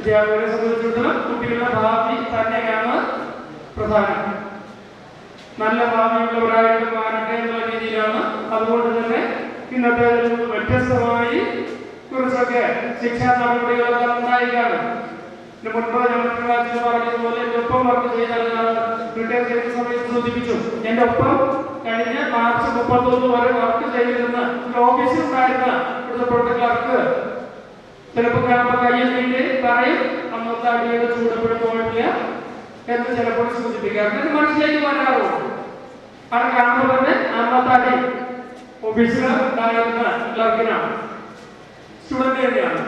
അധ്യാപകരെ സംബന്ധിച്ചിടത്തോളം കുട്ടികളുടെ ഭാവി തന്നെയാണ് പ്രധാനം. നല്ല ഭാവിയുള്ളവരായിട്ട് മാറട്ടെ എന്നുള്ള രീതിയിലാണ്. അതുകൊണ്ട് തന്നെ ഇന്നത്തെ വ്യത്യസ്തമായി കുറച്ചൊക്കെ ശിക്ഷാ നടപടികളൊക്കെ ഉണ്ടായിക്കാണ്. മുൻപ് ഞങ്ങൾ പറഞ്ഞതുപോലെ എൻ്റെ ഒപ്പം വർക്ക് ചെയ്ത റിട്ടയർ ചെയ്ത സമയത്ത് സൂചിപ്പിച്ചു. എൻ്റെ ഒപ്പം കഴിഞ്ഞ മാർച്ച് 31 വരെ വർക്ക് ചെയ്തിരുന്ന ഓഫീസിലുണ്ടായിരുന്ന ഇവിടുത്തെ ക്ലർക്ക് ചിലപ്പോൾ കാണുമ്പോൾ കയ്യിൽ നീട്ടി പറയും അന്നത്തെ അടിയുടെ ചൂടപ്പോഴും പോയിട്ടില്ല എന്ന് ചിലപ്പോൾ സൂചിപ്പിക്കാറുണ്ട്. ഇത് മനസ്സിലേക്ക് വരാറുണ്ട്. അത് കാണുമ്പോൾ തന്നെ അന്നത്തെ അടി ഓഫീസിൽ ഉണ്ടായിരുന്ന ക്ലർക്കിനാണ്, സ്റ്റുഡന്റ് തന്നെയാണ്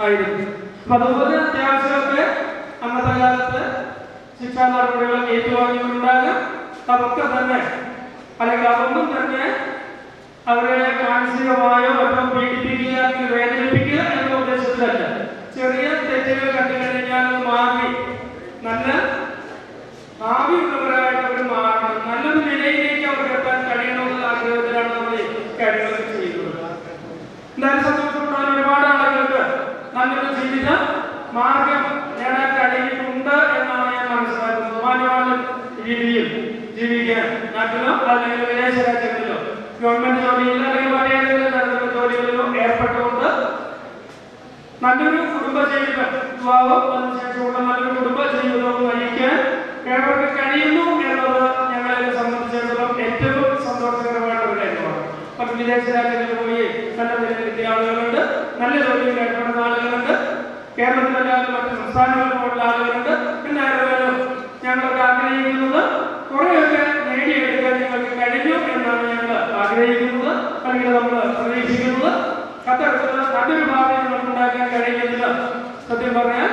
ആയിരുന്നു. അപ്പൊ അതുപോലെ അത്യാവശ്യമൊക്കെ അന്നത്തെ കാലത്ത് ശിക്ഷാ നടപടികൾ ഏറ്റുവാങ്ങിയിട്ടുണ്ടാകും. അതൊക്കെ തന്നെ അല്ലെങ്കിൽ അതൊന്നും തന്നെ അവരെ മാനസികമായോ മറ്റോ പീഡിപ്പിക്കുക അല്ലെങ്കിൽ വേദനിപ്പിക്കുക എന്ന ഉദ്ദേശത്തിലല്ല. ചെറിയ തെറ്റുകൾ കണ്ടു കഴിഞ്ഞാൽ മാറി നല്ല ഭാവിയുള്ളവരായിട്ട് അവർ മാറണം, നല്ലൊരു നിലയിലേക്ക് അവർക്ക് എത്താൻ കഴിയണമെന്നുള്ള ആഗ്രഹത്തിലാണ് നമ്മൾ കാര്യങ്ങളൊക്കെ ചെയ്യുന്നത്. എന്തായാലും സന്തോഷമുണ്ടാകുന്ന ഒരുപാട് ആളുകൾക്ക് നല്ലൊരു ജീവിത മാർഗം നേടാൻ കഴിയുന്നുണ്ട് എന്നാണ് ഞാൻ മനസ്സിലാക്കുന്നത്. മാന്യമായ രീതിയിൽ ജീവിക്കാൻ നാട്ടിലോ അല്ലെങ്കിൽ വിദേശ രാജ്യങ്ങളിലോ ഗവൺമെന്റ് ജോലിയിലോ അല്ലെങ്കിൽ മറ്റേതെങ്കിലും തരത്തിലുള്ള ജോലികളിലോ ഏർപ്പെട്ടുകൊണ്ട് നല്ലൊരു കുടുംബ ജീവിതം അതിനുശേഷമുള്ള നല്ലൊരു കുടുംബ ജീവിതവും നയിക്കാൻ ഏവർക്ക് കഴിയുന്നു എന്നത് ഞങ്ങളെ സംബന്ധിച്ചിടത്തോളം ഏറ്റവും സന്തോഷകരമായിട്ടുള്ള ഒരു കാര്യമാണ്. മറ്റ് വിദേശ രാജ്യങ്ങളിൽ പോയി നല്ല നിലയിൽ കിട്ടിയ ആളുകളുണ്ട്, നല്ല ജോലിയിൽ ഏർപ്പെടുന്ന ആളുകളുണ്ട്, കേരളത്തിലല്ലാതെ മറ്റ് സംസ്ഥാനങ്ങളിൽ പോലുള്ള ആളുകളുണ്ട്. പിന്നെ ഞങ്ങൾക്ക് ആഗ്രഹിക്കുന്നത് കുറെയൊക്കെ നേടിയെടുക്കാൻ നിങ്ങൾക്ക് കഴിഞ്ഞു എന്നാണ് ഞങ്ങൾ ആഗ്രഹിക്കുന്നത്, അല്ലെങ്കിൽ നമ്മൾ പ്രതീക്ഷിക്കുന്നത്. അത്തരത്തിലുള്ള നല്ലൊരു ഭാവി നമുക്ക് ഉണ്ടാക്കാൻ കഴിയുന്നില്ല. സത്യം പറഞ്ഞാൽ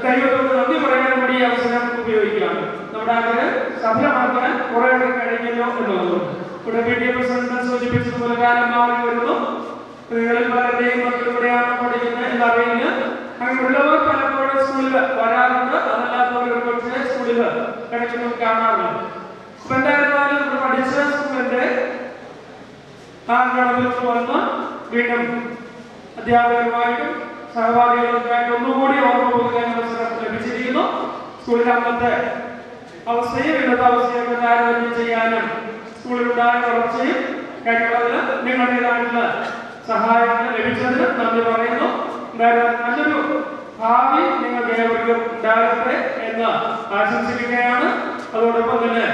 ദൈവത്തോട് നന്ദി പറയാൻ കൂടി ഈ അവസരം ഉപയോഗിക്കുകയാണ്. നമ്മുടെ ആഗ്രഹം സഫലമാക്കാൻ കുറെയൊക്കെ കഴിഞ്ഞല്ലോ എന്നുള്ളതുകൊണ്ട് ഇവിടെ PTA പ്രസിഡന്റ് സൂചിപ്പിച്ചതുപോലെ കാലം മാറി വരുന്നു. നിങ്ങളിൽ പലരുടെയും മക്കൾ ഇവിടെയാണ് പഠിക്കുന്നത് എന്നറിയില്ല. അങ്ങനെയുള്ളവർ പലപ്പോഴും സ്കൂളിൽ വരാറുണ്ട്, അതല്ലാത്തവർ പക്ഷേ സ്കൂളിൽ ഇടയ്ക്ക് കാണാറുണ്ട്. അപ്പൊ എന്തായിരുന്നാലും ഇവിടെ പഠിച്ച സ്കൂളിന്റെ ആ ഗണത്തിലൊക്കെ വന്ന് വീണ്ടും അധ്യാപകരുമായിട്ടും സഹപാഠികളുമായിട്ട് ഒന്നുകൂടി ഓർമ്മ പുതുക്കാൻ അവസരം ലഭിച്ചിരിക്കുന്നു. സ്കൂളിലെ അന്നത്തെ അവസ്ഥയും ഇന്നത്തെ അവസ്ഥയൊക്കെ താരതമ്യം ചെയ്യാനും സ്കൂളിലുണ്ടായ വളർച്ചയും കാര്യങ്ങളിൽ നിങ്ങളുടേതായിട്ടുള്ള സഹായങ്ങൾ ലഭിച്ചതിന് നന്ദി പറയുന്നു. നല്ലൊരു ഭാവി നിങ്ങൾക്ക് ഏവർക്കും ഉണ്ടാകട്ടെ എന്ന് ആശംസിക്കുകയാണ്. അതോടൊപ്പം തന്നെ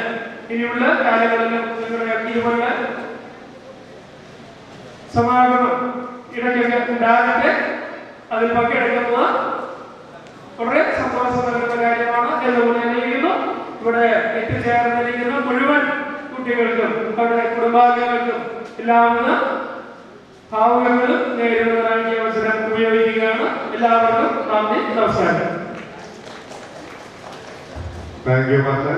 ഇനിയുള്ള കാലങ്ങളിലും നിങ്ങളുടെ ഇതുപോലെ സമാഗമം ഇടയ്ക്കൊക്കെ ഉണ്ടാകട്ടെ. അതിൽ പങ്കെടുക്കുന്നത് വളരെ സന്തോഷകരമായ കാര്യമാണ് എന്നുകൂടി അറിയിക്കുന്നു. ഇവിടെ എത്തിച്ചേർന്നിരിക്കുന്ന മുഴുവൻ കുട്ടികൾക്കും അവരുടെ കുടുംബാംഗങ്ങൾക്കും എല്ലാവിധ ഭാവുകങ്ങളും നേരിടുന്നതിനായി ഈ അവസരം ഉപയോഗിക്കുകയാണ്. എല്ലാവർക്കും നന്ദി, നമസ്കാരം. Thank you master.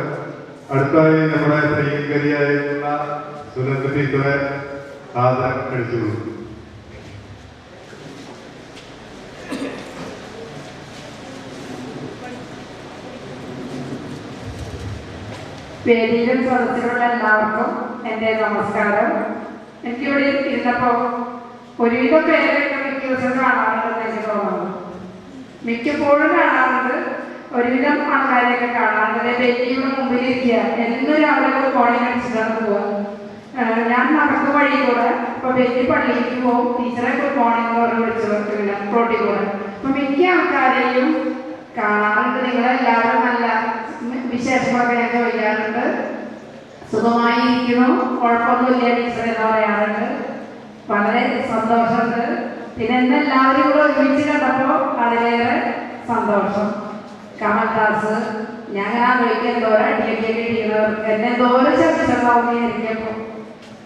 അടുത്തായി നമ്മുടെ പ്രിയങ്കരിയായിട്ടുള്ള സുനന്ദ ടീച്ചറെ ആദരം കഴിച്ചുകൊള്ളു. വേദിയിലും സദസ്സിലുള്ള എല്ലാവർക്കും എൻ്റെ നമസ്കാരം. എനിക്കിവിടെ ഇരുന്നപ്പോൾ ഒരുവിധ പേരൊക്കെ മിക്ക ദിവസം കാണാറുണ്ടെന്ന് എനിക്ക് തോന്നുന്നു. മിക്കപ്പോഴും കാണാറുണ്ട്, ഒരുവിധം ആൾക്കാരെയൊക്കെ കാണാറുണ്ട്. വേദിയുടെ മുമ്പിലിരിക്കുക എന്നും രാവിലെ ഫോണിൽ അടിച്ചിട്ടാണ് പോവുക. ഞാൻ നടക്കും വഴി കൂടെ ഇപ്പൊ വലിയ പള്ളിയിലേക്ക് പോകും, ടീച്ചറെ ഗുഡ് മോർണിംഗ് പറഞ്ഞ് വിളിച്ചു റോട്ടിൽ കൂടെ. അപ്പൊ മിക്ക ആൾക്കാരെയും കാണാറുണ്ട്. നിങ്ങളെല്ലാവരും നല്ല വിശേഷങ്ങളൊക്കെ ഞാൻ ചോദിക്കാറുണ്ട്. സുഖമായി ഇരിക്കുന്നു, കുഴപ്പമൊന്നുമില്ല ടീച്ചർ എന്ന് പറയാറുണ്ട്. വളരെ സന്തോഷമുണ്ട്. പിന്നെ എന്നെല്ലാവരും കൂടെ ഒരുമിച്ച് കണ്ടപ്പോൾ അതിലേറെ സന്തോഷം. കമൽദാസ് ഞാൻ ആലോചിക്കുക എന്തോരം അടിയൊക്കെ കിട്ടിയിരുന്നവർക്ക് എന്നെ എന്തോരം ശ്രദ്ധിച്ചിട്ടുണ്ടാവുന്ന എനിക്കപ്പോൾ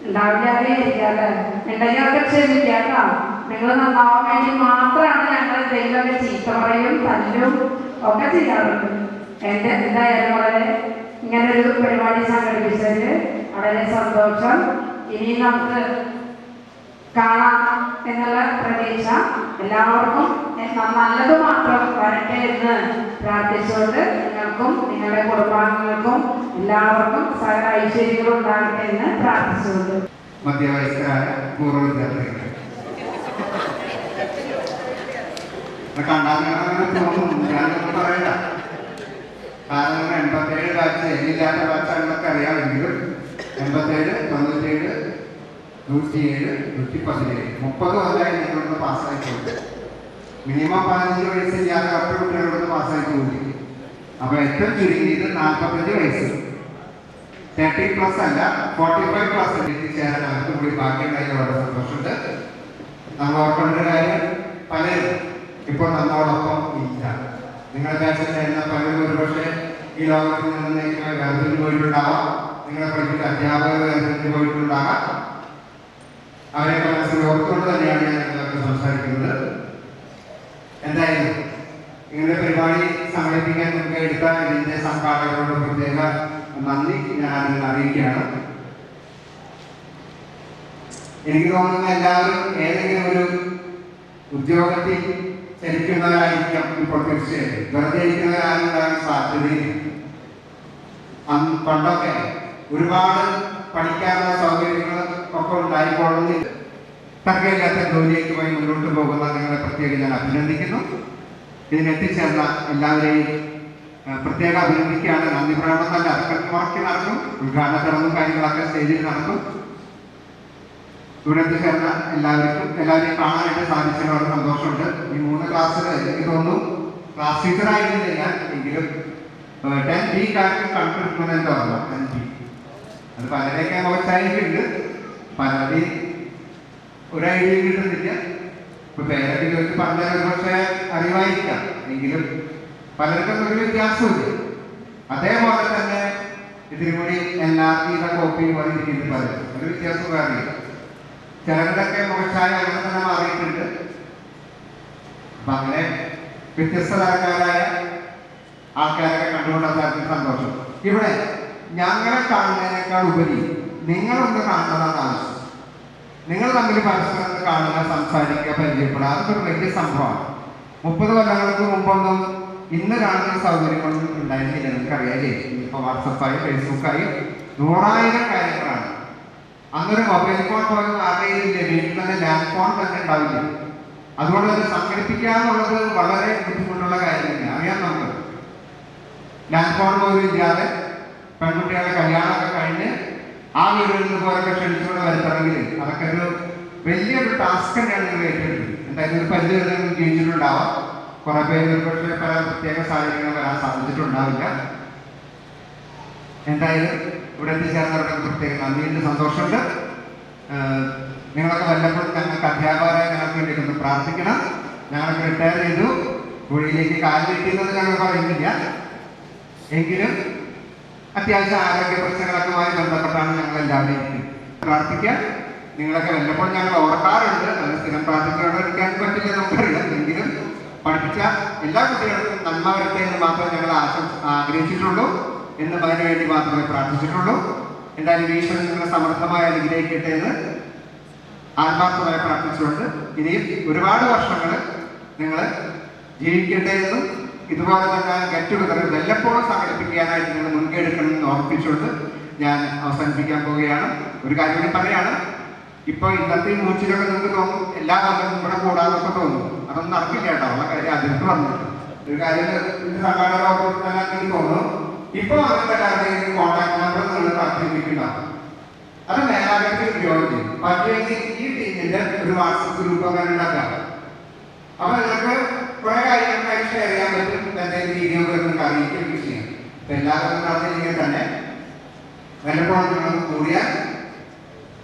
ഉണ്ടാവില്ലാതെ ഇരിക്കാല്ലേ. ഉണ്ടെങ്കിൽ അതൊക്കെ ക്ഷമിക്കാട്ടോ. നിങ്ങൾ നന്നാവാൻ വേണ്ടി മാത്രമാണ് ഞങ്ങൾ എന്തെങ്കിലുമൊക്കെ ചീത്ത പറയും തല്ലും ഒക്കെ ചെയ്യാറുണ്ട്. എന്തായാലും വളരെ ഇങ്ങനൊരു പരിപാടി സംഘടിപ്പിച്ചതിൽ വളരെ സന്തോഷം. ഇനി നമുക്ക് കാണാം എന്നുള്ള പ്രതീക്ഷ. എല്ലാവർക്കും നല്ലത് മാത്രം വരട്ടെ എന്ന് പ്രാർത്ഥിച്ചുകൊണ്ട് നിങ്ങൾക്കും നിങ്ങളുടെ കുടുംബാംഗങ്ങൾക്കും എല്ലാവർക്കും സകല ഐശ്വര്യങ്ങളും ഉണ്ടാകട്ടെ എന്ന് പ്രാർത്ഥിച്ചുകൊണ്ട് മധ്യവയസ്കരായ പൂർവ്വ വിദ്യാർത്ഥികൾ കണ്ടാൽ തോന്നും, ഞാനൊന്നും പറയണ്ട. കാരണം 87 ബാച്ച് ഇല്ലാത്ത ബാച്ചാണെന്നൊക്കെ അറിയാമെങ്കിലും 87, 97, 107, 117 30 കൊല്ലമായി നിങ്ങളിന്ന് പാസ്സായിട്ടുണ്ട്. മിനിമം 15 വയസ്സില്ലാത്ത ഒറ്റ കുട്ടികളിന്ന് പാസ്സായിട്ടുണ്ട്. അപ്പോൾ ഏറ്റവും ചുരുങ്ങിയത് 45 വയസ്സ്, 30+ അല്ല 45+ എത്തിച്ചേരാൻ അവർക്ക് കൂടി ബാക്കിയുണ്ടായി. വളരെ സന്തോഷമുണ്ട്. നമ്മൾ ഓർക്കേണ്ട ഒരു കാര്യം, പലരും ഇപ്പോൾ നമ്മളോടൊപ്പം ഇല്ല. നിങ്ങളുടെ ബാച്ചിൽ പലരും ഒരുപക്ഷെ ഈ ലോകത്തിൽ നിന്ന് വേർതിരിഞ്ഞ് പോയിട്ടുണ്ടാവാം. നിങ്ങളെ പഠിപ്പിച്ച അധ്യാപകർ വേർതിരിഞ്ഞ് പോയിട്ടുണ്ടാകാം. അവരെയൊക്കെ മനസ്സിൽ ഓർത്തുകൊണ്ട് തന്നെയാണ് ഞാൻ നിങ്ങളൊക്കെ സംസാരിക്കുന്നത്. എന്തായാലും ഇങ്ങനെ പരിപാടി സംഘടിപ്പിക്കാൻ നമുക്ക് എടുത്ത ഇതിന്റെ സംഘാടകരോട് പ്രത്യേക നന്ദി ഞാൻ അറിയിക്കുകയാണ്. എനിക്ക് തോന്നുന്ന എല്ലാവരും ഏതെങ്കിലും ഒരു ഉദ്യോഗത്തിൽ ചലിക്കുന്നവരായിരിക്കാം. ഇപ്പോൾ തീർച്ചയായും വെറുതെ ഇരിക്കുന്നവരാകാൻ സാധ്യതയില്ല. പണ്ടൊക്കെ ഒരുപാട് പഠിക്കാനുള്ള സൗകര്യങ്ങൾ ഒക്കെ ഉണ്ടായിക്കൊള്ളുന്നില്ല. തർക്കമില്ലാത്ത ജോലിയിലേക്ക് പോയി മുന്നോട്ട് പോകുന്ന നിങ്ങളെ പ്രത്യേകം ഞാൻ അഭിനന്ദിക്കുന്നു. ഇതിനെത്തിച്ചേർന്ന എല്ലാവരെയും പ്രത്യേക അഭിനന്ദിക്കുകയാണ്. നന്ദി പ്രകടനം നല്ല അടക്കമുറക്കി നടക്കും. ഉദ്ഘാടന ചടങ്ങും കാര്യങ്ങളൊക്കെ സ്റ്റേജിൽ നടക്കും. ഇവിടെ എത്തിച്ചേർന്ന എല്ലാവരെയും കാണാനായിട്ട് സാധിച്ചതിന് വളരെ സന്തോഷമുണ്ട്. ഈ 3 ക്ലാസ്സിൽ എനിക്ക് തോന്നുന്നു ക്ലാസ് ടീച്ചറായിരുന്നില്ല ഞാൻ, എങ്കിലും 10B കാര്യം കണ്ടിട്ടുണ്ടെന്ന് എൻ്റെ ഓർമ്മ. 10B അത് പലരെയൊക്കെ മോശമായിട്ടുണ്ട്. പലരുടെയും ഒരു ഐഡിയ കിട്ടുന്നില്ല. ഇപ്പൊ പേരൊക്കെ ചോദിച്ച് പറഞ്ഞാൽ ഒരു പക്ഷേ അറിവായിരിക്കാം, എങ്കിലും പലർക്കും ഒരു വ്യത്യാസമില്ല. അതേപോലെ തന്നെ ഇതിനു കൂടി എല്ലാവരുടെ കോപ്പിയും പറഞ്ഞിരിക്കുന്നത് പലരും ഒരു വ്യത്യാസം അറിയില്ല. ചിലരുടെയൊക്കെ മോശമായ അങ്ങനെ തന്നെ മാറിയിട്ടുണ്ട്. അപ്പൊ അങ്ങനെ വ്യത്യസ്ത തരക്കാരായ ആൾക്കാരൊക്കെ കണ്ടുകൊണ്ടാൽ സന്തോഷം. ഇവിടെ ഞങ്ങളെ കാണുന്നതിനേക്കാൾ ഉപരി നിങ്ങളൊന്ന് കാണുന്നതാണ് ആവശ്യം. നിങ്ങൾ തമ്മിൽ പരസ്പരം കാണുക, സംസാരിക്കുക, പരിചയപ്പെടുക, അതൊരു വലിയ സംഭവമാണ്. 30 കൊല്ലങ്ങൾക്ക് മുമ്പൊന്നും ഇന്ന് കാണുന്ന സൗകര്യങ്ങളൊന്നും ഉണ്ടായിരുന്നില്ല. നിങ്ങൾക്കറിയാലേ, ഇപ്പോൾ വാട്സപ്പായി ഫേസ്ബുക്കായി 100,000 കാര്യങ്ങളാണ്. അന്നൊരു മൊബൈൽ ഫോൺ പോലും അറിയില്ല. വീട്ടിൽ തന്നെ ലാൻഡ് ഫോൺ തന്നെ ഉണ്ടാവില്ല. അതുകൊണ്ട് തന്നെ സംഘടിപ്പിക്കാന്നുള്ളത് വളരെ ബുദ്ധിമുട്ടുള്ള കാര്യമില്ല. അറിയാം, നമുക്ക് ലാൻഡ് ഫോൺ പോലും ഇല്ലാതെ പെൺകുട്ടികളുടെ കല്യാണമൊക്കെ കഴിഞ്ഞ് ആ വീടുകളിൽ നിന്ന് പോലൊക്കെ ക്ഷണിച്ചുകൊണ്ട് വരുത്തണമെങ്കിൽ അതൊക്കെ ഒരു വലിയൊരു ടാസ്ക് തന്നെയാണ് നിങ്ങൾ ഏറ്റെടുത്തത്. എന്തായാലും ഒരു പരിധി വരെ നിങ്ങൾ ജീവിച്ചിട്ടുണ്ടാവാം. കുറെ പേര് ഒരുപക്ഷെ പല പ്രത്യേക സാഹചര്യങ്ങൾ വരാൻ സാധിച്ചിട്ടുണ്ടാവില്ല. എന്തായാലും ഇവിടെ എത്തിച്ചേർന്നവരുടെ പ്രത്യേക നന്ദിയുണ്ട്, സന്തോഷമുണ്ട്. നിങ്ങളൊക്കെ വല്ലപ്പോഴും ഞങ്ങൾക്ക് അധ്യാപകരായി ഞങ്ങൾക്ക് വേണ്ടി ഒന്ന് പ്രാർത്ഥിക്കണം. ഞങ്ങൾക്ക് റിട്ടയർ ചെയ്തു, കുഴിയിലേക്ക് കാല് കിട്ടിയെന്നത് ഞങ്ങൾ പറയുന്നില്ല, എങ്കിലും അത്യാവശ്യം ആരോഗ്യ പ്രശ്നങ്ങളൊക്കെയുമായി ബന്ധപ്പെട്ടാണ് ഞങ്ങൾ എല്ലാവരെയും പ്രാർത്ഥിക്കാൻ. നിങ്ങളൊക്കെ വല്ലപ്പോഴും ഞങ്ങൾ ഓർക്കാറുണ്ട്. അത് സ്ഥിരം പ്രാർത്ഥിക്കാണ്ടിരിക്കാൻ പറ്റില്ല നമുക്കറിയാം. എങ്കിലും പഠിപ്പിച്ച എല്ലാ കുട്ടികൾക്കും നന്മ വരട്ടെ എന്ന് മാത്രമേ ഞങ്ങൾ ആഗ്രഹിച്ചിട്ടുള്ളൂ, എന്ന് അതിനു വേണ്ടി മാത്രമേ പ്രാർത്ഥിച്ചിട്ടുള്ളൂ. എന്തായാലും ഈശ്വരൻ നിങ്ങളെ സമർത്ഥമായി അനുഗ്രഹിക്കട്ടെ എന്ന് ആത്മാർത്ഥമായി പ്രാർത്ഥിച്ചുകൊണ്ട് ഇനിയും ഒരുപാട് വർഷങ്ങൾ നിങ്ങൾ ജീവിക്കട്ടെ എന്നും ഇതുപോലെ തന്നെ ഗെറ്റ് ടുഗദർ വല്ലപ്പോഴും സംഘടിപ്പിക്കാനായിട്ട് നിങ്ങൾ മുൻകൈ എടുക്കണമെന്ന് ഓർമ്മിപ്പിച്ചുകൊണ്ട് ഞാൻ അവസാനിപ്പിക്കാൻ പോവുകയാണ്. ഒരു കാര്യം കൂടി പറയാണ്. ഇപ്പോൾ ഇന്നത്തെ മൂച്ചിലൊക്കെ നിങ്ങൾക്ക് തോന്നും എല്ലാ കൊല്ലം ഇവിടെ കൂടാന്നൊക്കെ തോന്നും. അതൊന്നും നടക്കില്ല കേട്ടോ. ഉള്ള കാര്യം അതിർത്ത് വന്നു ഒരു കാര്യം സംഘാടക എനിക്ക് തോന്നുന്നു. ഇപ്പൊ അങ്ങനത്തെ കാര്യത്തിൽ കോൺടാക്ട് നമ്പർ നിങ്ങൾ പ്രാർത്ഥിപ്പിക്കുന്നുണ്ടാവും. അത് മേലാകത്തിൽ ജോയിൻ ചെയ്യും. പറ്റുമെങ്കിൽ ഈ ടീമിന്റെ ഒരു വാട്സപ്പ് ഗ്രൂപ്പ് അങ്ങനെ ഉണ്ടാക്കാം. അപ്പൊ നിങ്ങൾക്ക് കുറെ കാര്യങ്ങളായി ഷെയർ ചെയ്യാൻ പറ്റും. എന്തെങ്കിലും വീഡിയോ നിങ്ങൾക്ക് അറിയിക്കുകയൊക്കെ ചെയ്യാം. ഇപ്പൊ എല്ലാവരും നടന്നില്ലെങ്കിൽ തന്നെ വല്ലപ്പോഴും നിങ്ങൾ കൂടിയാൽ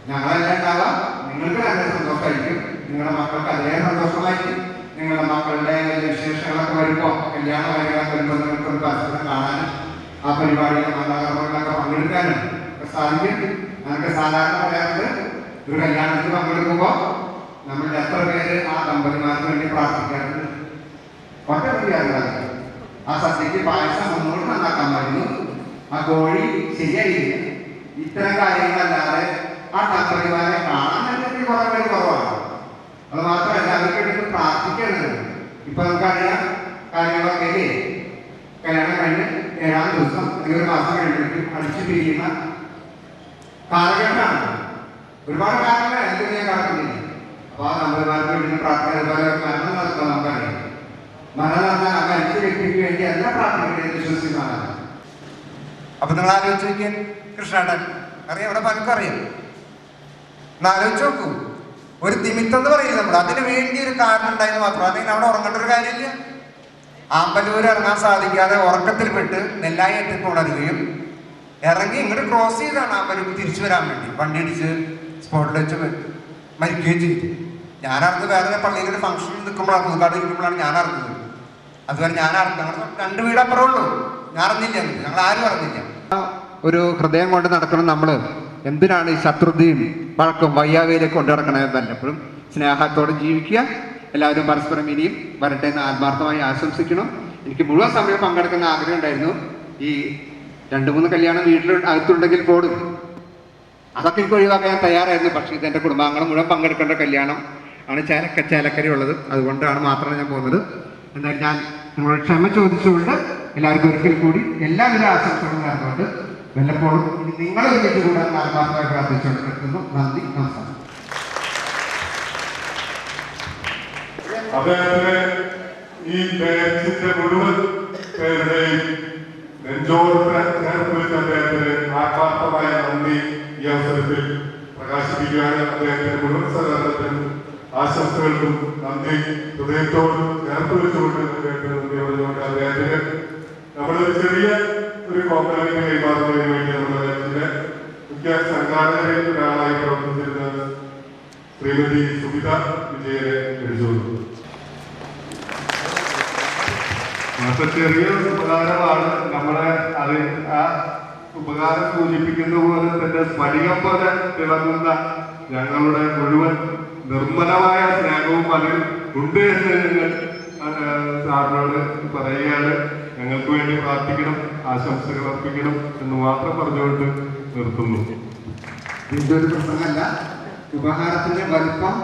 ഞങ്ങളെല്ലാം ഉണ്ടാവാം. നിങ്ങൾക്ക് നല്ല സന്തോഷമായിരിക്കും, നിങ്ങളുടെ മക്കൾക്ക് അതേ സന്തോഷമായിരിക്കും. നിങ്ങളുടെ മക്കളുടെ വിശേഷങ്ങളൊക്കെ വരുമ്പോൾ, കല്യാണ കാര്യങ്ങളൊക്കെ വരുമ്പോൾ നിങ്ങൾക്ക് ഒരു പരസ്പരം കാണാനും ആ പരിപാടികൾ മംഗളകർമ്മങ്ങളിലൊക്കെ പങ്കെടുക്കാനും സാധിക്കും. ഞങ്ങൾക്ക് സാധാരണ പറയാറുണ്ട്, ഒരു കല്യാണത്തിൽ പങ്കെടുക്കുമ്പോൾ നമ്മളുടെ എത്ര പേര് ആ ദമ്പതിമാർക്ക് വേണ്ടി പ്രാർത്ഥിക്കാറുണ്ട്. ഒറ്റപ്പടിയാറുണ്ട്. ആ സദ്യക്ക് പായസം ഒന്നുകൂടി നന്നാക്കാമായിരുന്നു, ആ കോഴി ശരിയായില്ല, ഇത്തരം കാര്യങ്ങളല്ലാതെ ആ ദമ്പതിമാരെ കാണാൻ കുറെ പേര് കുറവാണ്. അത് മാത്രമല്ല അവർക്ക് വേണ്ടി പ്രാർത്ഥിക്കേണ്ടത്. ഇപ്പൊ നമുക്കറിയാം കാര്യങ്ങളൊക്കെ കല്യാണം കഴിഞ്ഞ് 7-ാം ദിവസം അല്ലെങ്കിൽ ഒരു മാസം കഴിഞ്ഞിട്ട് അടിച്ചു പിരിയുന്ന കാലഘട്ടമാണ്. ഒരുപാട് കാരണങ്ങൾ എന്തെങ്കിലും ഞാൻ കടക്കുന്നില്ല. അപ്പൊ ആ ദമ്പതിമാർക്ക് വേണ്ടി പ്രാർത്ഥന അതുപോലെ മരണം നടത്തുക നമുക്കറിയാം. മരണം ആ മരിച്ച വ്യക്തിക്ക് വേണ്ടിയല്ല പ്രാർത്ഥിക്കുന്നത് വിശ്വസിക്കുന്നതാണ്. അപ്പൊ നിങ്ങൾ ആലോചിച്ച് നോക്കിയാൽ കൃഷ്ണേട്ടൻ അറിയാം, ഇവിടെ പലർക്കും അറിയാം. ഒന്ന് ആലോചിച്ച് നോക്കൂ, ഒരു നിമിത്തം എന്ന് പറയില്ല നമ്മൾ, അതിന് വേണ്ടി ഒരു കാരണം ഉണ്ടായെന്ന് മാത്രം. അല്ലെങ്കിൽ അവിടെ ഉറങ്ങേണ്ട ഒരു കാര്യമില്ല. ആമ്പല്ലൂർ ഇറങ്ങാൻ സാധിക്കാതെ ഉറക്കത്തിൽപ്പെട്ട് നെല്ലായി എത്തിപ്പ് ഉണരുകയും ഇറങ്ങി ഇങ്ങോട്ട് ക്രോസ് ചെയ്താണ് ആമ്പല്ലൂർ തിരിച്ചു വരാൻ വേണ്ടി വണ്ടി അടിച്ച് സ്പോട്ടിൽ വെച്ച് മരിക്കുകയും ചെയ്തു. ഞാനറിഞ്ഞത് വേറെ പള്ളിയിലൊരു ഫംഗ്ഷനിൽ നിൽക്കുമ്പോഴാണ്, പുതുക്കാട് ഇരിക്കുമ്പോഴാണ് ഞാൻ അറിഞ്ഞത്. അതുവരെ ഞാൻ ഞങ്ങൾ 2 വീടപ്പുറമേ ഉള്ളൂ. ഞാൻ അറിഞ്ഞില്ല, ഞങ്ങൾ ആരും അറിഞ്ഞില്ല. ഒരു ഹൃദയം കൊണ്ട് നടക്കണം നമ്മൾ. എന്തിനാണ് ഈ ശത്രുതയും വഴക്കും വയ്യാവയിലേക്ക് കൊണ്ടു നടക്കണത്? വല്ലപ്പോഴും സ്നേഹത്തോടെ ജീവിക്കുക. എല്ലാവരും പരസ്പരം ഇനിയും വരട്ടെ എന്ന് ആത്മാർത്ഥമായി ആശംസിക്കണം. എനിക്ക് മുഴുവൻ സമയം പങ്കെടുക്കുന്ന ആഗ്രഹം ഉണ്ടായിരുന്നു. ഈ 2-3 കല്യാണം വീട്ടിൽ അകത്തുണ്ടെങ്കിൽ പോടും, അതൊക്കെ എനിക്ക് ഒഴിവാക്കാൻ ഞാൻ തയ്യാറായിരുന്നു. പക്ഷേ ഇതെൻ്റെ കുടുംബാംഗങ്ങൾ മുഴുവൻ പങ്കെടുക്കേണ്ട കല്യാണം ആണ് ചേലക്കരി ഉള്ളത്. അതുകൊണ്ടാണ് മാത്രമാണ് ഞാൻ പോകുന്നത്. എന്നാൽ ഞാൻ നിങ്ങളോട് ക്ഷമ ചോദിച്ചുകൊണ്ട് എല്ലാവർക്കും ഒരിക്കൽ കൂടി എല്ലാവിധ ആശംസകളും നേർന്നുകൊണ്ട് വല്ലപ്പോഴും നിങ്ങളെ ഒരുമിച്ച് കൂടാൻ ആത്മാർത്ഥമായി പ്രാർത്ഥിച്ചുകൊണ്ട് നിൽക്കുന്നു. നന്ദി, നമസ്കാരം. അദ്ദേഹത്തിന് ഈ ബാച്ചിന്റെ മുഴുവൻ പേരുടെയും നെഞ്ചോട് ചേർത്ത് വെച്ച് അദ്ദേഹത്തിന് ആത്മാർത്ഥമായ നന്ദി ഈ അവസരത്തിൽ പ്രകാശിപ്പിക്കുകയാണ്. അദ്ദേഹത്തിന്റെ മുഴുവൻ സഹകരണത്തിനും ആശംസകൾക്കും നന്ദി ഹൃദയത്തോട് ചേർത്ത് വെച്ചുകൊണ്ട് അദ്ദേഹത്തിന് നന്ദി പറഞ്ഞുകൊണ്ട് അദ്ദേഹത്തിന് നമ്മളൊരു ചെറിയ ഒരു കോംപ്ലിമെന്റ് കൈമാറുന്നതിന് വേണ്ടി നമ്മുടെ ബാച്ചിലെ മുഖ്യ സംഘാടകരിൽ ഒരാളായി പ്രവർത്തിച്ചിരുന്നത് ശ്രീമതി സുബിത വിജയനെ ക്ഷണിച്ചുകൊണ്ടു. ചെറിയ ഉപകാരമാണ് നമ്മളെ അത് ആ ഉപകാരം സൂചിപ്പിക്കുന്ന പോലെ തന്നെ സ്ഫടികം പോലെ തിളങ്ങുന്ന ഞങ്ങളുടെ മുഴുവൻ നിർമ്മലമായ സ്നേഹവും അതിൽ ഉണ്ട് എന്ന് ഞങ്ങൾ സാറിനോട് പറയുകയാണ്. ഞങ്ങൾക്ക് വേണ്ടി പ്രാർത്ഥിക്കണം, ആശംസകൾ അർപ്പിക്കണം എന്ന് മാത്രം പറഞ്ഞുകൊണ്ട് നിർത്തുന്നു. ഇതിൻ്റെ ഒരു പ്രസംഗമല്ല. ഉപഹാരത്തിൻ്റെ വലിപ്പം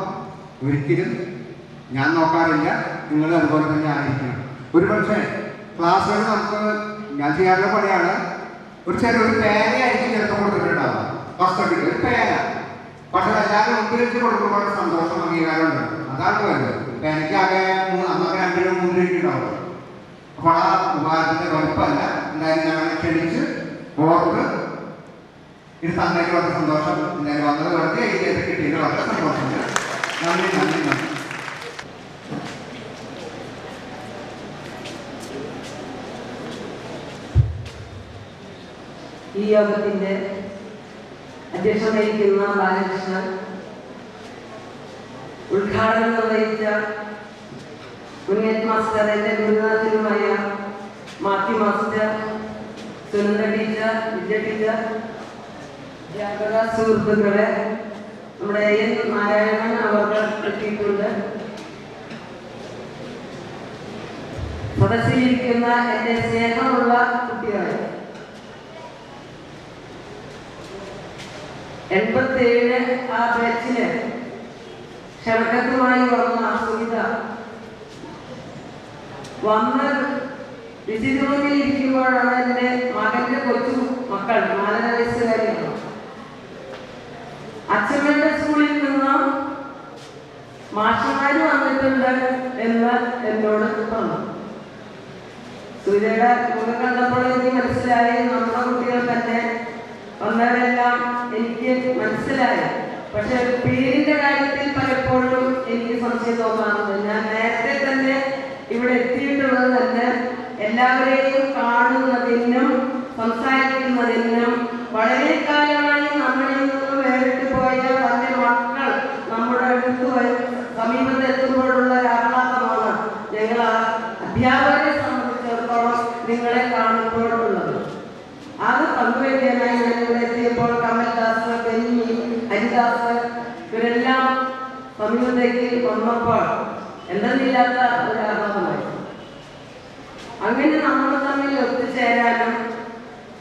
ഒരിക്കലും ഞാൻ നോക്കാറില്ല. നിങ്ങൾ അതുപോലെ തന്നെ ആയിരിക്കണം. ഒരു പക്ഷേ ക്ലാസ്സുകൾ നമുക്ക് ഞാൻ ചെയ്യാറുള്ള പണിയാണ്. ഒരു ചെറിയൊരു പേനയായിരിക്കും ചിലപ്പോൾ കൊടുത്തിട്ടുണ്ടാവുക. ഫസ്റ്റ് ഒരു പേന. പക്ഷെ എല്ലാവരും മുമ്പിൽ വെച്ച് കൊടുക്കുമ്പോൾ സന്തോഷം അംഗീകാരം ഉണ്ട്. അതാണ് വരുന്നത്. പേനയ്ക്ക് ആകെ അന്നൊക്കെ 2-3 രൂപ ഉണ്ടാവും. അപ്പോൾ ആ ഉപഹാരത്തിൻ്റെ വലിപ്പമല്ല. എന്തായാലും ഞങ്ങളെ ക്ഷണിച്ച് ഓർക്ക് ഇത് തന്നേക്ക് വളരെ സന്തോഷം. എന്തായാലും വന്നത് വളരെ ഇതിലേക്ക് കിട്ടിയത് വളരെ സന്തോഷമുണ്ട്. നന്ദി, നന്ദി, നന്ദി. ഈ യോഗത്തിന്റെ അധ്യക്ഷത വഹിക്കുന്ന ബാലകൃഷ്ണൻ, ഉദ്ഘാടനം നിർവഹിച്ച മുന്നേറ്റ് മാസ്റ്റർ, എൻ്റെ ഗുരുനാഥനുമായ മാത്യു മാസ്റ്റർ, സുനന്ദ ടീച്ചർ, വിജയ ടീച്ചർ, വ്യാപക സുഹൃത്തുക്കളെ, നമ്മുടെ എൻ നാരായണൻ അവർ എത്തിയിട്ടുണ്ട്. സദസ്സിലിരിക്കുന്ന എൻ്റെ സ്നേഹമുള്ള കുട്ടികളെ, 87 ആ ബാച്ചിന് ക്ഷണക്കത്തുമായി വന്ന സുവിധ വന്ന് വിസിറ്റ് റൂമിൽ ഇരിക്കുമ്പോഴാണ് എൻ്റെ മകന്റെ കൊച്ചു മക്കൾ 4.5 വയസ്സുകാരിയാണ് അച്ഛമ്മയുടെ സ്കൂളിൽ നിന്നും മാഷന്മാര് വന്നിട്ടുണ്ട് എന്ന് എന്നോട് പറഞ്ഞു. സുവിധയുടെ മുഖം കണ്ടപ്പോൾ എനിക്ക് മനസ്സിലായി നമ്മുടെ കുട്ടികൾ തന്നെ വന്നവരെല്ലാം എനിക്ക് മനസ്സിലായി. പക്ഷെ പേരിന്റെ കാര്യത്തിൽ പലപ്പോഴും എനിക്ക് സംശയം തോന്നാറുണ്ട്. ഞാൻ നേരത്തെ തന്നെ ഇവിടെ എത്തിയിട്ടുള്ളത് തന്നെ എല്ലാവരെയും കാണുന്നതിനും സംസാരിക്കുന്നതിനും വളരെ കാലമായി നമ്മളിൽ നിന്ന് വേറിട്ട് പോയ തന്റെ മക്കൾ നമ്മുടെ അടുത്ത് സമീപത്ത് എത്തുമ്പോഴുള്ള ആഹ്ലാദമാണ് ഞങ്ങൾ അധ്യാപകരെ സംബന്ധിച്ചിടത്തോളം നിങ്ങളെ കാണുമ്പോഴുള്ളത്. അത് പങ്കുവയ്ക്കാനായി ഞാൻ ഇവിടെ എത്തിയപ്പോൾ കമൽദാസ്, ബെന്നി, ഹരിദാസ് ഇവരെല്ലാം സമീപത്തേക്ക് വന്നപ്പോൾ എന്തെന്നില്ലാത്ത ഒരു ആഹ്ലാദമായി. അങ്ങനെ നമ്മൾ തമ്മിൽ ഒത്തുചേരാനും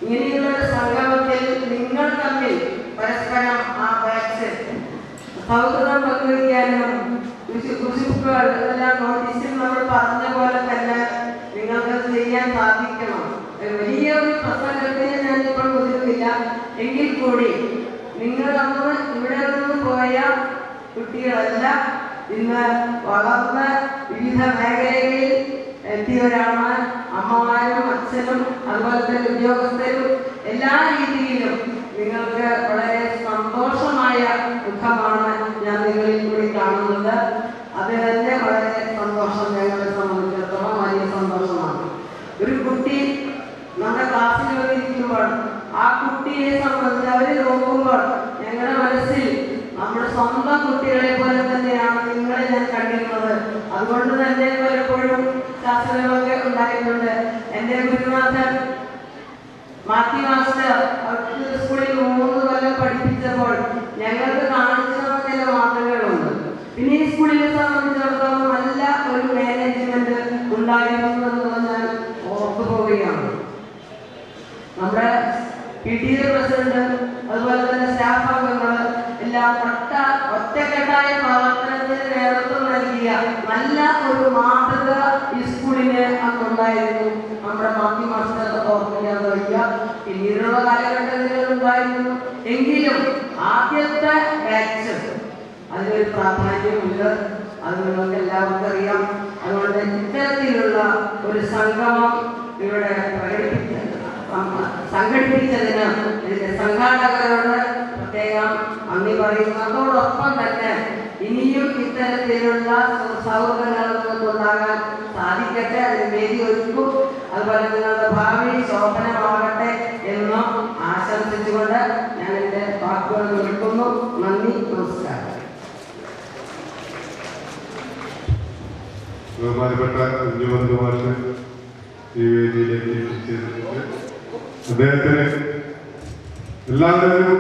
ഇങ്ങനെയുള്ള ഒരു സംഗമത്തിൽ നിങ്ങൾ തമ്മിൽ പരസ്പരം ആ ബാച്ച് സൗഹൃദം പങ്കുവയ്ക്കാനും കുശുക്കുകൾ എല്ലാം നോട്ടീസിൽ നമ്മൾ പറഞ്ഞ പോലെ തന്നെ നിങ്ങൾക്ക് ചെയ്യാൻ സാധിക്കണം. വലിയ ഒരു പ്രസംഗത്തിന് ഞാനിപ്പോൾ മുതിരുന്നില്ല. എങ്കിൽ കൂടി നിങ്ങൾ അന്ന് ഇവിടെ നിന്ന് പോയ കുട്ടികളല്ല ഇന്ന് വളർന്ന വിവിധ മേഖലകളിൽ എത്തിയവരാണ്. അമ്മമാരും അച്ഛനും അതുപോലെ തന്നെ ഉദ്യോഗസ്ഥരും എല്ലാ രീതിയിലും നിങ്ങൾക്ക് വളരെ സന്തോഷമായ മുഖമാണ് ഞാൻ നിങ്ങളിൽ കൂടി കാണുന്നത്. അത് തന്നെ വളരെ സന്തോഷം, ഞങ്ങളെ സംബന്ധിച്ചിടത്തോളം വലിയ സന്തോഷമാണ്. ഒരു കുട്ടി നമ്മുടെ ക്ലാസ്സിൽ വന്നിരിക്കുമ്പോൾ ആ കുട്ടിയെ സംബന്ധിച്ച് അവർ നോക്കുമ്പോൾ ഞങ്ങളുടെ മനസ്സിൽ നമ്മുടെ സ്വന്തം കുട്ടികളെ പോലെ തന്നെയാണ് നിങ്ങളെ ഞാൻ കണ്ടിരുന്നത്. അതുകൊണ്ട് തന്നെ പലപ്പോഴും ശാസ്ത്രങ്ങളൊക്കെ ഉണ്ടായിട്ടുണ്ട്. എൻ്റെ ഗുരുനാഥൻ മാത്യു മാസ്റ്റർ അവർക്ക് സ്കൂളിൽ 3 കൊല്ലം പഠിപ്പിച്ചപ്പോൾ ഞങ്ങൾക്ക് കാണിച്ചു തന്ന ചില മാതൃകകളുണ്ട്. പിന്നെ ഈ സ്കൂളിനെ സംബന്ധിച്ചിടത്തോളം നല്ല ഒരു മാനേജ്മെന്റ് ഉണ്ടായിരുന്നു എന്നുള്ളത് ഞാൻ ഓർത്തു പോവുകയാണ്. നമ്മുടെ PTA പ്രസിഡന്റ് അതുപോലെ തന്നെ സ്റ്റാഫ് അംഗങ്ങൾ എല്ലാം ഒറ്റക്കെട്ടായ പ്രവർത്തനത്തിന് നേതൃത്വം നൽകിയ നല്ല ഒരു മാതൃക ഈ സ്കൂളിന് അന്നുണ്ടായിരുന്നു. നമ്മുടെ മാത്യു മാസ്റ്റർ ഓർമ്മിക്കാൻ വയ്യ. പിന്നീടുള്ള കാലഘട്ടങ്ങളിൽ ഉണ്ടായിരുന്നു എങ്കിലും ആദ്യത്തെ ബാച്ച് അതിനൊരു പ്രാധാന്യമുണ്ട്. അത് നിങ്ങൾക്ക് എല്ലാവർക്കും അറിയാം. അതുകൊണ്ട് ഇത്തരത്തിലുള്ള ഒരു സംഗമം ഇവിടെ സംഘടിപ്പിച്ചതിന് ഇതിന്റെ സംഘാടകരോട് പ്രത്യേകം നന്ദി പറയുന്നു. അതോടൊപ്പം തന്നെ ഇനിയും ഇത്തരത്തിലുള്ള സൗഹൃദങ്ങൾ നമുക്കുണ്ടാകാൻ സാധിക്കട്ടെ, അതിന് വേദി ഒരുക്കും. അതുപോലെ നിങ്ങളുടെ ഭാവി ശോഭനമാകട്ടെ എന്നും ആശംസിച്ചുകൊണ്ട് ഞാൻ എൻ്റെ വാക്കുകൾ നിർത്തുന്നു. നന്ദി, നമസ്കാരം. ബഹുമാനപ്പെട്ട കുഞ്ഞുബന്ധുമാർക്ക് ഈ വേദിയിലേക്ക് എത്തിച്ചേർന്നിട്ടുണ്ട്. അദ്ദേഹത്തിന് എല്ലാവരും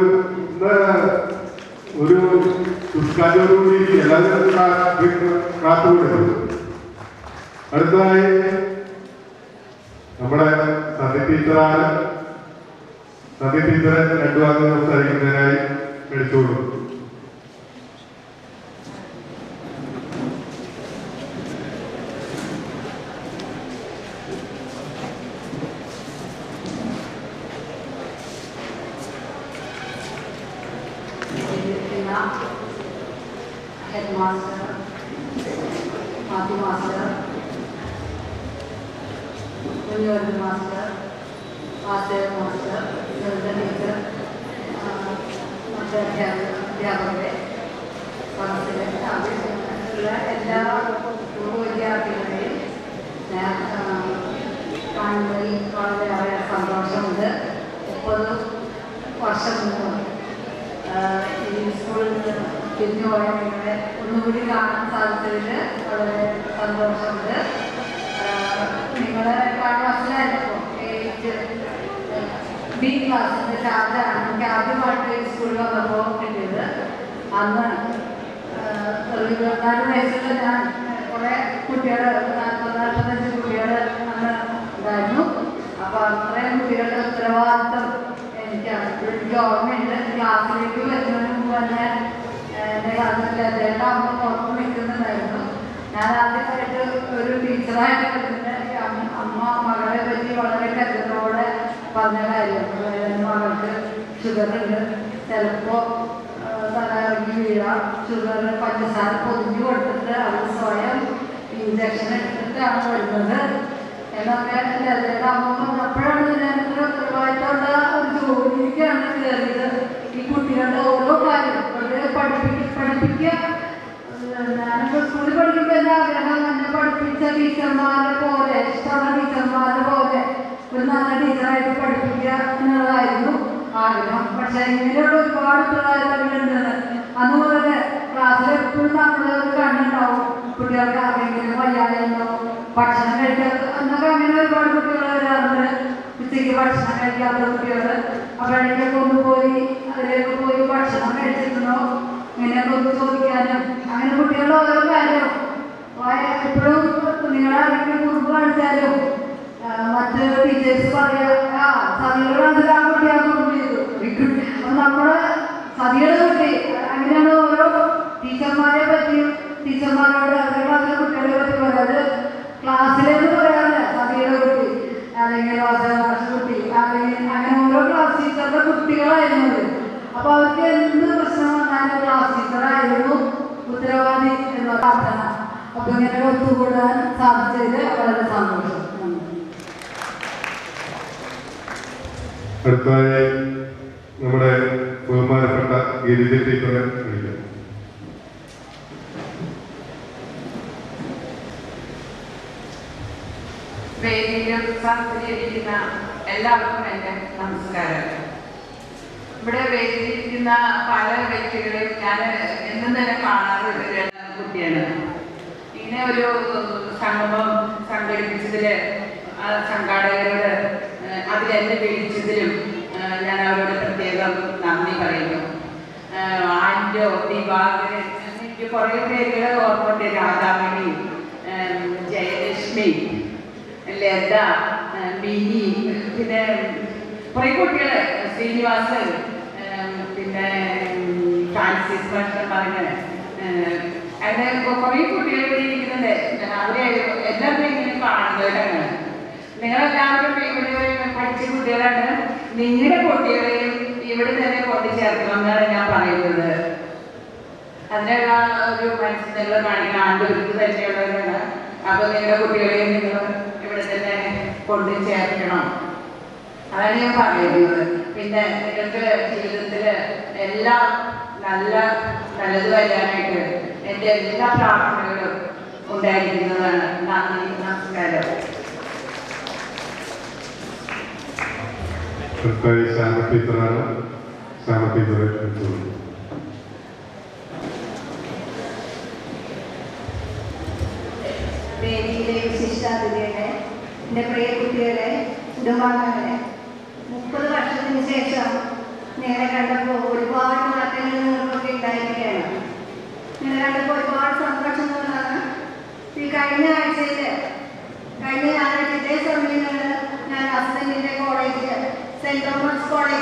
ഒരു ചുസ്കാറ്റോടുകൂടി എല്ലാവരും കാത്തുകൂടെ. അടുത്തതായി നമ്മുടെ സതി ടീച്ചറാണ്. സതി ടീച്ചറെ 2 വാക്ക് സംസാരിക്കുന്നതിനായി ക്ഷണിച്ചോളൂ. Head master Mathew master, Kunjuvaran master, Vasudevan master, teacher, മറ്റ് അധ്യാപകരെ, ക്ലാസ്സിലെ എല്ലാ വിദ്യാർത്ഥികളെയും ഞാൻ കാണുന്നതിൽ വളരെയേറെ സന്തോഷമുണ്ട്. 30 വർഷം മുമ്പ് ഈ സ്കൂളിൽ നിന്ന് തിരിഞ്ഞുപോയ നിങ്ങളെ ഒന്നുകൂടി കാണാൻ സാധിച്ചതിൽ വളരെ സന്തോഷമുണ്ട്. നിങ്ങളെ ക്ലാസ്സിലായിരുന്നപ്പോൾ B ക്ലാസ്സിൻ്റെ ചാർജാണ് എനിക്ക് ആദ്യമായിട്ട് ഈ സ്കൂളിൽ വന്നപ്പോൾ കിട്ടിയത്. അന്ന് 24 വയസ്സുള്ള ഞാൻ കുറേ കുട്ടികൾ 45 കുട്ടികൾ അന്ന് ഉണ്ടായിരുന്നു. അപ്പോൾ അത്രയും കുട്ടികളുടെ ഉത്തരവാദിത്വം എനിക്കാണ്. എനിക്ക് ഓർമ്മയുണ്ട്. ക്ലാസ്സിലേക്ക് വരുന്നതിന് മുമ്പ് തന്നെ എൻ്റെ ക്ലാസ്സിൽ അദ്ദേഹത്തെ അമ്മ പുറത്ത് നിൽക്കുന്നുണ്ടായിരുന്നു. ഞാൻ ആദ്യമായിട്ട് ഒരു ടീച്ചറായിട്ട് വരുന്നത് അമ്മ മകളെ പറ്റി വളരെ കരുതലോടെ പറഞ്ഞ കാര്യം. മകൾക്ക് ഷുഗറുണ്ട്, ചിലപ്പോൾ തലയിറങ്ങി വീഴാം, ഷുഗർ പഞ്ചസാര പൊതിഞ്ഞു കൊടുത്തിട്ട് അവർ സ്വയം ഇഞ്ചക്ഷൻ എടുത്തിട്ടാണ് വരുന്നത് എന്നൊക്കെ ലതയുടെ അമ്മ പറഞ്ഞപ്പോഴാണ് ഞാനിത്ര ഉത്തരവാദിത്തമുള്ള ഒരു ജോലിക്കാണ് കയറിയത്. ഈ കുട്ടികളുടെ ഓരോ കാര്യം പഠിപ്പിക്കുക. ഞാനിപ്പോൾ സ്കൂളിൽ പഠിക്കുമ്പോൾ എൻ്റെ ആഗ്രഹം എന്നെ പഠിപ്പിച്ച ടീച്ചർമാരെ പോലെ, ഇഷ്ടമുള്ള ടീച്ചർമാരെ പോലെ ഒരു നല്ല ടീച്ചറായിട്ട് പഠിപ്പിക്കുക എന്നുള്ളതായിരുന്നു ആഗ്രഹം. പക്ഷേ ഇങ്ങനെയുള്ള ഒരുപാട് ഉത്തരവാദിത്തങ്ങളുണ്ട്. അതുപോലെ ക്ലാസ്സിൽ എപ്പോഴും നമ്മളൊരു കണ്ണുണ്ടാവും. കുട്ടികൾക്ക് ആർക്കെങ്കിലും വയ്യാതെയുണ്ടോ, ഭക്ഷണം കഴിക്കാത്ത എന്നൊക്കെ അങ്ങനെ ഒരുപാട് കുട്ടികൾ വരാറുണ്ട്. ഉച്ചയ്ക്ക് ഭക്ഷണം കഴിക്കാത്ത കുട്ടികൾ അപ്പോഴേക്കൊക്കെ കൊണ്ടുപോയി അതിലേക്ക് പോയി ഭക്ഷണം കഴിച്ചിരുന്നോ ഇങ്ങനെയൊക്കെ ഒന്ന് ചോദിക്കാനും അങ്ങനെ കുട്ടികളുടെ ഓരോ കാര്യവും എപ്പോഴും നിങ്ങളാരെങ്കിലും കുറുമ്പ് കാണിച്ചാലും മറ്റ് ടീച്ചേഴ്സ് പറയാ സതിയുടെ മനസ്സിൽ ആ കുട്ടി ആ കുറുമ്പ് ചെയ്തു. അപ്പം നമ്മുടെ സതിയുടെ കുട്ടി അങ്ങനെയാണ് ഓരോ ടീച്ചർമാരെ പറ്റിയും ടീച്ചർമാരോട് അവരുടെ ക്ലാസ്സിലെ കുട്ടികളെ പറ്റി പറയാറ്. ക്ലാസ്സിലേക്ക് പറയാറില്ല സതിയുടെ കുട്ടി അല്ലെങ്കിൽ വാസവഭാഷ കുട്ടി അല്ലെങ്കിൽ അങ്ങനെ ഓരോ ക്ലാസ് ടീച്ചറുടെ കുട്ടികളായിരുന്നു. അപ്പോൾ അവർക്ക് എന്ത് പ്രശ്നം വന്നാലും ക്ലാസ് ടീച്ചറായിരുന്നു ഉത്തരവാദി എന്ന പ്രാർത്ഥന. അപ്പോൾ ഇങ്ങനെ ഒത്തുകൂടാൻ സാധിച്ചതിൽ വളരെ സന്തോഷം. അടുത്തതായി നമ്മുടെ ബഹുമാനപ്പെട്ട ഗിരിജ ടീച്ചറെ വിളിക്കാം. വേദിയിലും സദസ്സിലിരിക്കുന്ന എല്ലാവർക്കും എൻ്റെ നമസ്കാരം. ഇവിടെ വേദിയിലിരിക്കുന്ന പല വ്യക്തികളെയും ഞാൻ എന്നും തന്നെ കാണാറുള്ള ഒരു കുട്ടിയാണ്. ഇങ്ങനെ ഒരു സംഗമം സംഘടിപ്പിച്ചതിൽ സംഘാടകരോട് അതിലെന്നെ വിളിച്ചതിലും ഞാൻ അവരോട് പ്രത്യേകം നന്ദി പറയുന്നു. ആൻഡോ, ദിവാകരൻ, എനിക്ക് കുറേ പേരുകൾ ഓർമ്മയുണ്ട്. രാധാമണി, ജയലക്ഷ്മി, ലത, മിനി, പിന്നെ കുറേ കുട്ടികൾ, ശ്രീനിവാസൻ, പിന്നെ ഫ്രാൻസിസ് ഭക്ഷണം പറഞ്ഞ് അങ്ങനെ കുറേ കുട്ടികൾ ഇവിടെ ഇരിക്കുന്നുണ്ട്. അവരെ എല്ലാവരും ഇങ്ങനെ കാണുന്നവരാണ്. നിങ്ങളെല്ലാവരും ഇവിടെ പഠിച്ച കുട്ടികളാണ്. നിങ്ങളുടെ കുട്ടികളെയും ഇവിടെ തന്നെ കൊണ്ടു ചേർക്കണം എന്നാണ് ഞാൻ പറയുന്നത്. അതിനുള്ള ഒരു മനസ്സിൽ നിങ്ങൾ കാണിക്കണം. ആണ്ടൂർക്ക് തന്നെയുള്ളവരാണ്. അപ്പോൾ നിങ്ങളുടെ കുട്ടികളെയും നിങ്ങൾ ഇവിടെ തന്നെ കൊണ്ടു ചേർക്കണം. അതാണ് ഞാൻ പറയുന്നത്. പിന്നെ നിങ്ങൾക്ക് ജീവിതത്തിൽ എല്ലാം നല്ലത് വരാനായിട്ട് എൻ്റെ എല്ലാ പ്രാർത്ഥനകളും ഉണ്ടായിരിക്കുന്നതാണ്. നന്ദി, നമസ്കാരം. ശ്യാമ ടീച്ചറാണ്. ശ്യാമ ടീച്ചറെ വിളിച്ചോളൂ. വേദിയിലെ വിശിഷ്ടാതിഥികളെ, എൻ്റെ പ്രിയ കുട്ടികളെ, കുടുംബാംഗങ്ങളെ, 30 വർഷത്തിന് ശേഷം നിങ്ങളെ കണ്ടപ്പോൾ ഒരുപാട് മാറ്റങ്ങൾ നിങ്ങൾക്കൊക്കെ ഉണ്ടായിരിക്കുകയാണ്. നിങ്ങളെ കണ്ടപ്പോൾ ഒരുപാട് സന്തോഷം തോന്നാണ്. ഈ കഴിഞ്ഞ ഞായറാഴ്ച ഇതേ സമയം ഞാൻ ഹസ്ബൻഡിൻ്റെ കോളേജ്, സെൻറ് തോമസ് കോളേജ്